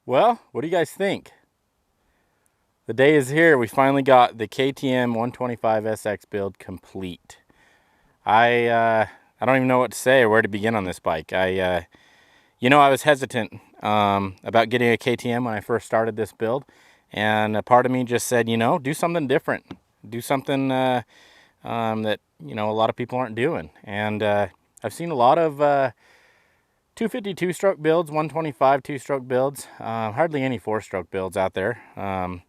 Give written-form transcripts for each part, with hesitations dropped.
Well, what do you guys think? The day is here. We finally got the KTM 125SX build complete. I don't even know what to say or where to begin on this bike. I was hesitant about getting a KTM when I first started this build, and a part of me just said, do something different, do something that a lot of people aren't doing. And I've seen a lot of 250 two-stroke builds, 125 two-stroke builds, hardly any four-stroke builds out there on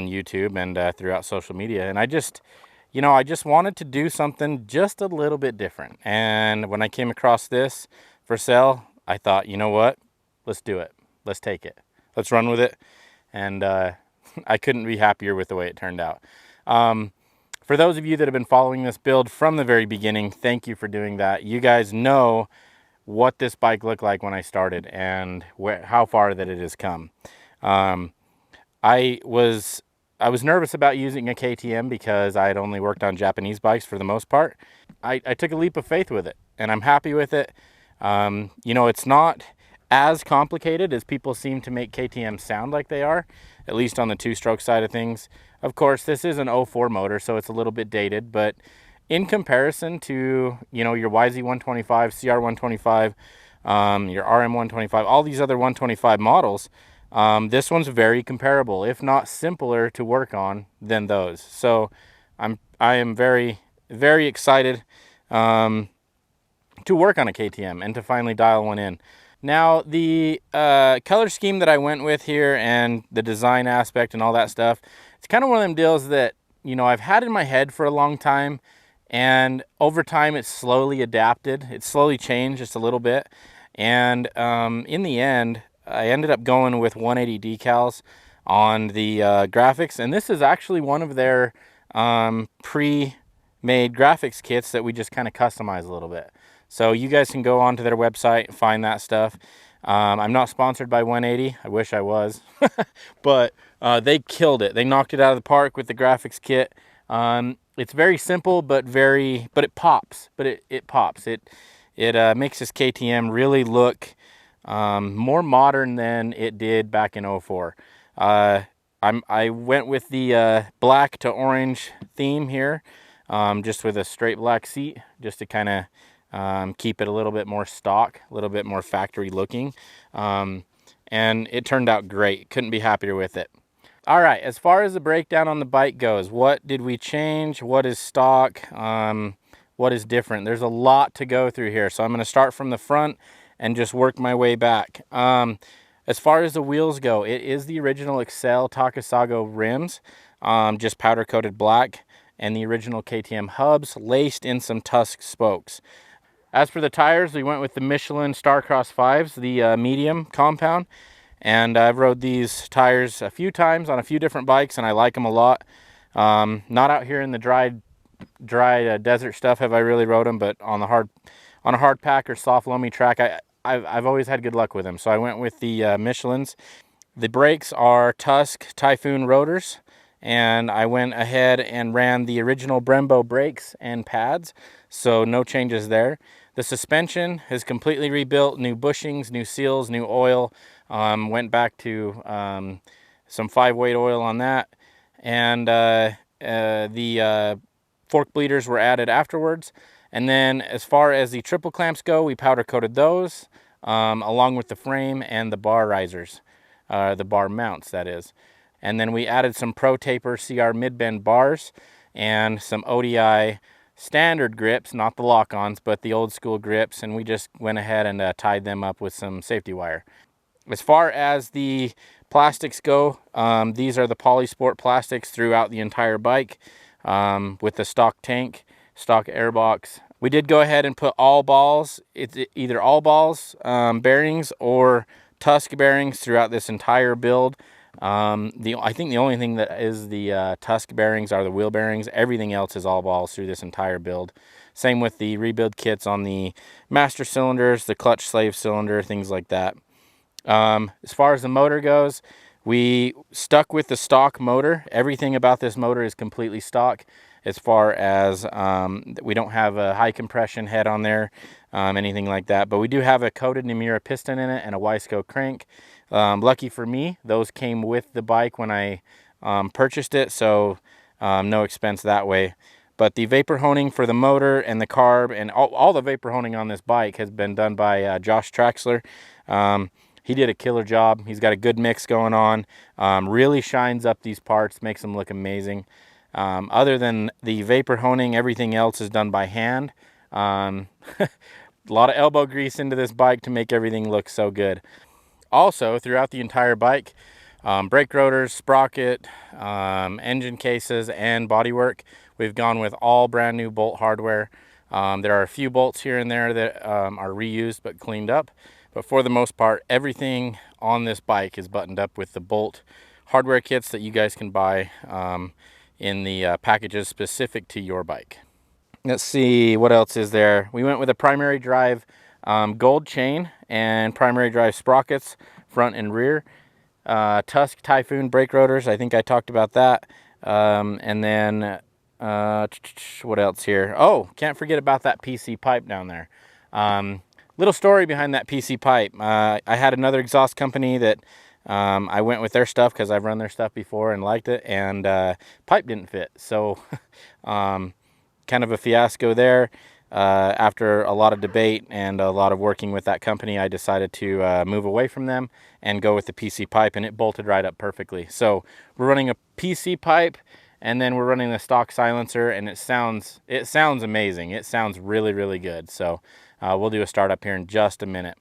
YouTube and throughout social media. And I just wanted to do something just a little bit different. And when I came across this for sale, I thought, you know what? Let's do it. Let's take it. Let's run with it. And I couldn't be happier with the way it turned out. For those of you that have been following this build from the very beginning, thank you for doing that. You guys know what this bike looked like when I started and how far that it has come. I was nervous about using a KTM because I had only worked on Japanese bikes for the most part. I took a leap of faith with it, and I'm happy with it. It's not as complicated as people seem to make KTM sound like they are, at least on the two-stroke side of things. Of course, this is an 04 motor, so it's a little bit dated, but in comparison to, your YZ125, CR125, your RM125, all these other 125 models, this one's very comparable, if not simpler to work on than those. So I am very, very excited to work on a KTM and to finally dial one in. Now, the color scheme that I went with here and the design aspect and all that stuff, it's kind of one of them deals that, I've had in my head for a long time, and over time it's slowly adapted. It's slowly changed just a little bit. And in the end, I ended up going with 180 decals on the graphics. And this is actually one of their pre-made graphics kits that we just kind of customize a little bit. So you guys can go onto their website and find that stuff. I'm not sponsored by 180. I wish I was. But they killed it. They knocked it out of the park with the graphics kit. It's very simple, but it pops. It pops. It makes this KTM really look more modern than it did back in 04. I went with the black to orange theme here, just with a straight black seat, just to kind of keep it a little bit more stock, a little bit more factory looking. And it turned out great. Couldn't be happier with it. All right, as far as the breakdown on the bike goes, what did we change? What is stock? What is different? There's a lot to go through here. So I'm going to start from the front and just work my way back. As far as the wheels go, it is the original Excel Takasago rims, just powder coated black, and the original KTM hubs laced in some Tusk spokes. As for the tires, we went with the Michelin Starcross 5s, the medium compound. And I've rode these tires a few times on a few different bikes, and I like them a lot. Not out here in the dry desert stuff have I really rode them, but on a hard pack or soft loamy track, I've always had good luck with them. So I went with the Michelins. The brakes are Tusk Typhoon rotors, and I went ahead and ran the original Brembo brakes and pads, so no changes there. The suspension is completely rebuilt, new bushings, new seals, new oil. Went back to some 5-weight oil on that, and the fork bleeders were added afterwards. And then as far as the triple clamps go, we powder coated those along with the frame and the bar risers, the bar mounts, that is. And then we added some Pro Taper CR mid-bend bars and some ODI standard grips, not the lock-ons, but the old school grips, and we just went ahead and tied them up with some safety wire. As far as the plastics go, these are the Polysport plastics throughout the entire bike, with the stock tank, stock airbox. We did go ahead and put all balls. It's either all balls bearings or Tusk bearings throughout this entire build. I think the only thing that is the Tusk bearings are the wheel bearings. Everything else is all balls through this entire build. Same with the rebuild kits on the master cylinders, the clutch slave cylinder, things like that. As far as the motor goes, we stuck with the stock motor. Everything about this motor is completely stock, as far as we don't have a high compression head on there, anything like that. But we do have a coated Nomura piston in it and a Wiseco crank. Lucky for me, those came with the bike when I purchased it, so no expense that way. But the vapor honing for the motor and the carb and all the vapor honing on this bike has been done by Josh Traxler. He did a killer job. He's got a good mix going on. Really shines up these parts, makes them look amazing. Other than the vapor honing, everything else is done by hand. A lot of elbow grease into this bike to make everything look so good. Also, throughout the entire bike, brake rotors, sprocket, engine cases, and bodywork, we've gone with all brand new bolt hardware. There are a few bolts here and there that are reused but cleaned up. But for the most part, everything on this bike is buttoned up with the bolt hardware kits that you guys can buy in the packages specific to your bike. Let's see, what else is there? We went with a primary drive gold chain and primary drive sprockets, front and rear. Tusk Typhoon brake rotors, I think I talked about that. And then, what else here? Oh, can't forget about that PC pipe down there. Little story behind that PC pipe. I had another exhaust company that I went with their stuff because I've run their stuff before and liked it, and pipe didn't fit. So kind of a fiasco there. After a lot of debate and a lot of working with that company, I decided to move away from them and go with the PC pipe, and it bolted right up perfectly. So we're running a PC pipe, and then we're running the stock silencer, and it sounds amazing. It sounds really, really good. So we'll do a startup here in just a minute.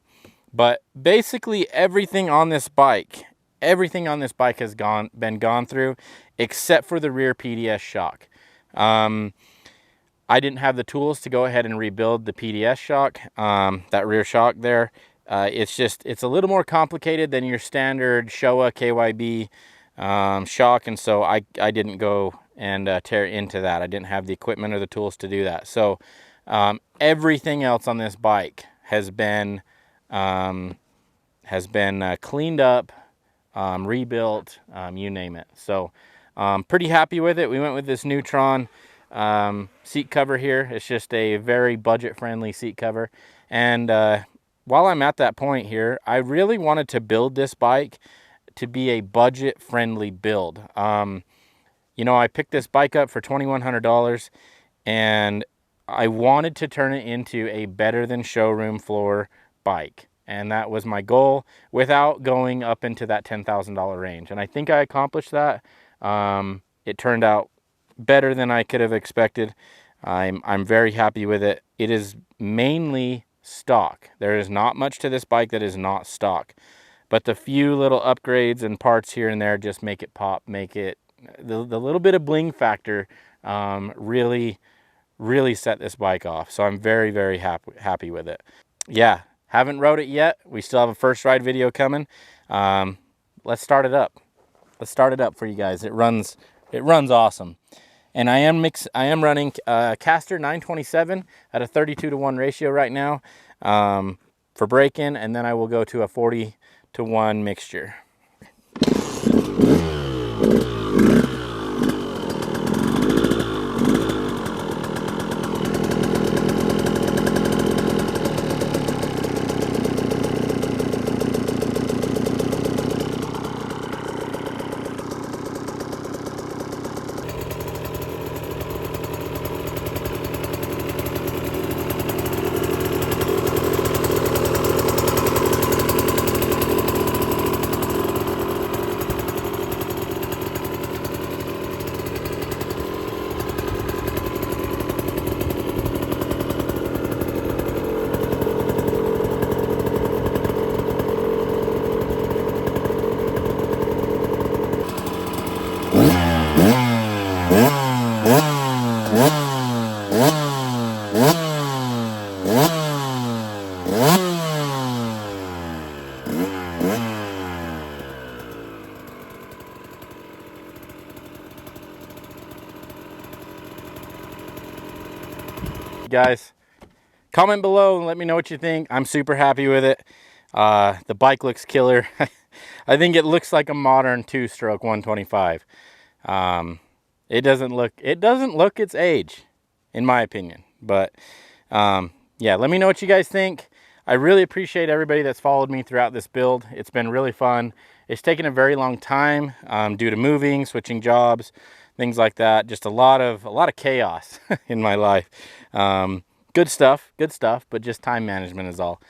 But basically everything on this bike has been gone through except for the rear PDS shock. I didn't have the tools to go ahead and rebuild the PDS shock, that rear shock there. It's a little more complicated than your standard Showa KYB shock, and so I didn't go and tear into that. I didn't have the equipment or the tools to do that. So everything else on this bike has been cleaned up, rebuilt, you name it. So pretty happy with it. We went with this Neutron seat cover here. It's just a very budget friendly seat cover, and while I'm at that point here, I really wanted to build this bike to be a budget friendly build. You know, I picked this bike up for $2,100, and I wanted to turn it into a better than showroom floor bike, and that was my goal without going up into that $10,000 range, and I think I accomplished that. It turned out better than I could have expected. I'm very happy with it. It is mainly stock. There is not much to this bike that is not stock, but the few little upgrades and parts here and there just make it pop, make it the little bit of bling factor really set this bike off. So I'm very, very happy with it. Yeah, haven't rode it yet. We still have a first ride video coming. Let's start it up. Let's start it up for you guys. It runs awesome. And I am running Caster 927 at a 32-to-1 ratio right now for break-in, and then I will go to a 40-to-1 mixture. Guys, comment below and let me know what you think. I'm super happy with it. The bike looks killer. I think it looks like a modern 2-stroke 125. It doesn't look its age, in my opinion. But yeah, let me know what you guys think. I really appreciate everybody that's followed me throughout this build. It's been really fun. It's taken a very long time due to moving, switching jobs, things like that. Just a lot of chaos in my life. Good stuff, but just time management is all.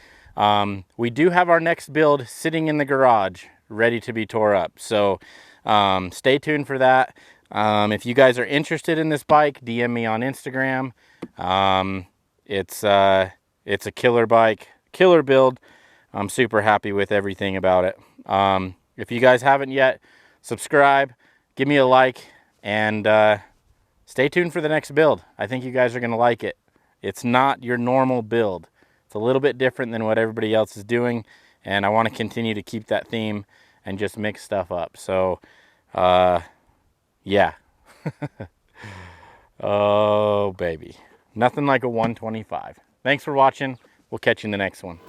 We do have our next build sitting in the garage, ready to be tore up. So stay tuned for that. If you guys are interested in this bike, DM me on Instagram. It's a killer bike, killer build. I'm super happy with everything about it. If you guys haven't yet, subscribe, give me a like, and stay tuned for the next build. I think you guys are going to like it. It's not your normal build. It's a little bit different than what everybody else is doing, and I want to continue to keep that theme and just mix stuff up. So, yeah. Oh, baby. Nothing like a 125. Thanks for watching. We'll catch you in the next one.